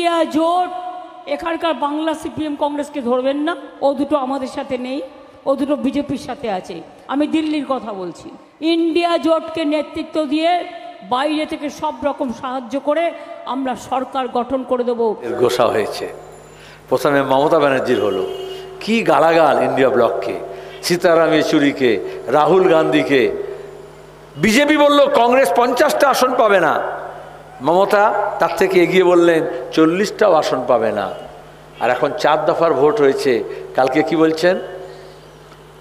India জোট, এখানকার Bangla CPM কংগ্রেসকে ধরবেন না, ও দুটো আমাদের সাথে নেই, ও দুটো বিজেপির সাথে আছে। আমি দিল্লির কথা বলছি। ইন্ডিয়া জোটকে নেতৃত্ব দিয়ে বাইরে থেকে সব রকম সাহায্য করে আমরা সরকার গঠন করে দেবো। ঘোষা হয়েছে, প্রথমে মমতা ব্যানার্জির হলো, কি গালাগাল ইন্ডিয়া ব্লককে, সীতারাম ইয়েচুরিকে, রাহুল গান্ধীকে। বিজেপি বলল কংগ্রেস 50টা আসন পাবে না, মমতা তার থেকে এগিয়ে বললেন 40টাও আসন পাবে না। আর এখন 4 দফার ভোট হয়েছে, কালকে কি বলছেন,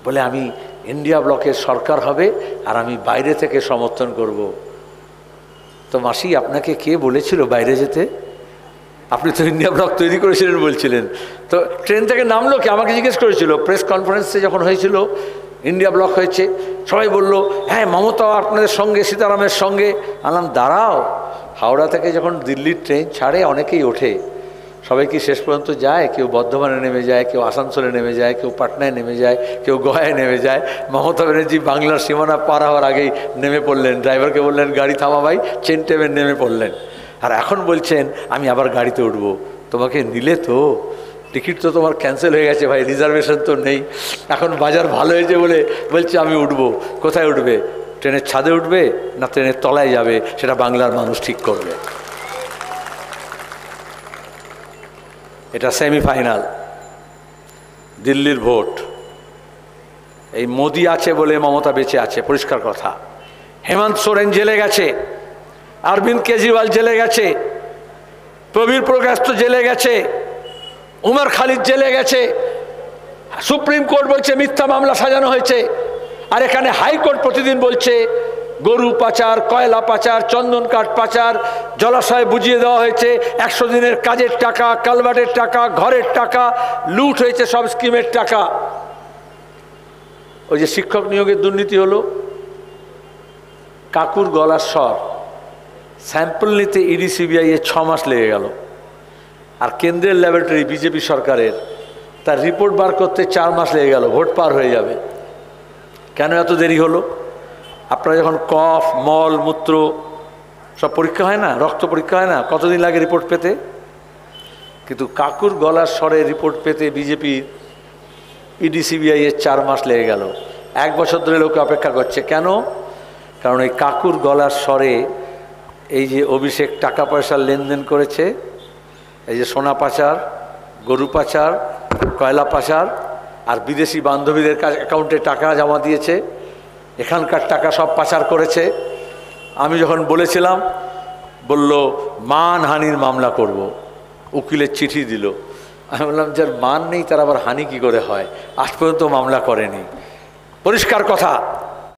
বলে আমি ইন্ডিয়া ব্লকের সরকার হবে আর আমি বাইরে থেকে সমর্থন করব। তো মাসি, আপনাকে কে বলেছিল বাইরে যেতে? আপনি তো ইন্ডিয়া ব্লক তৈরি করেছিলেন বলছিলেন, তো ট্রেন থেকে নামলো কি? আমাকে জিজ্ঞেস করেছিল প্রেস কনফারেন্সে যখন হয়েছিল, ইন্ডিয়া ব্লক হয়েছে, সবাই বলল হ্যাঁ মমতা আপনাদের সঙ্গে, সীতারামের সঙ্গে। আনলাম দাঁড়াও, হাওড়া থেকে যখন দিল্লির ট্রেন ছাড়ে অনেকেই ওঠে, সবাই কি শেষ পর্যন্ত যায়? কেউ বর্ধমানে নেমে যায়, কেউ আসানসোলে নেমে যায়, কেউ পাটনায় নেমে যায়, কেউ গয়ায় নেমে যায়। মমতা ব্যানার্জি বাংলার সীমানা পার হওয়ার আগেই নেমে পড়লেন, ড্রাইভারকে বললেন গাড়ি থামা ভাই, চেন টেনে নেমে পড়লেন। আর এখন বলছেন আমি আবার গাড়িতে উঠবো। তোমাকে নিলে তো, টিকিট তো তোমার ক্যান্সেল হয়ে গেছে ভাই, রিজার্ভেশন তো নেই। এখন বাজার ভালো হয়েছে বলে বলছে আমি উঠবো। কোথায় উঠবে? ট্রেনের ছাদে উঠবে না ট্রেনের তলায় যাবে, সেটা বাংলার মানুষ ঠিক করবে। এটা সেমিফাইনাল, দিল্লির ভোট। এই মোদি আছে বলে মমতা বেঁচে আছে, পরিষ্কার কথা। হেমন্ত সোরেন জেলে গেছে, অরবিন্দ কেজরিওয়াল জেলে গেছে, প্রবীর প্রকাশ তো জেলে গেছে, উমর খালিদ জেলে গেছে। সুপ্রিম কোর্ট বলছে মিথ্যা মামলা সাজানো হয়েছে, আর এখানে হাইকোর্ট প্রতিদিন বলছে গরু পাচার, কয়লা পাচার, চন্দন কাঠ পাচার, জলাশয় বুঝিয়ে দেওয়া হয়েছে, 100 দিনের কাজের টাকা, কালভার্টের টাকা, ঘরের টাকা লুট হয়েছে, সব স্কিমের টাকা। ওই যে শিক্ষক নিয়োগের দুর্নীতি হলো, কাকুর গলার স্বর, স্যাম্পল নিতে ইডি সিবিআই 6 মাস লেগে গেল। আর কেন্দ্রের ল্যাবরেটরি বিজেপি সরকারের, তার রিপোর্ট বার করতে 4 মাস লেগে গেল, ভোট পার হয়ে যাবে। কেন এত দেরি হলো? আপনারা যখন কফ, মল, মূত্র সব পরীক্ষা হয় না, রক্ত পরীক্ষা হয় না, কতদিন লাগে রিপোর্ট পেতে? কিন্তু কাকুর গলার স্বরে রিপোর্ট পেতে বিজেপি ইডি সিবিআই 4 মাস লেগে গেল। 1 বছর ধরে লোকে অপেক্ষা করছে। কেন? কারণ এই কাকুর গলার স্বরে এই যে অভিষেক টাকা পয়সার লেনদেন করেছে, এই যে সোনা পাচার, গরু পাচার, কয়লা পাচার, আর বিদেশি বান্ধবীদের অ্যাকাউন্টে টাকা জমা দিয়েছে, এখানকার টাকা সব পাচার করেছে। আমি যখন বলেছিলাম, বলল মানহানির মামলা করব, উকিলের চিঠি দিল। আমি বললাম যার মান নেই তার আবার হানি কি করে হয়? আজ পর্যন্ত মামলা করেনি। পরিষ্কার কথা,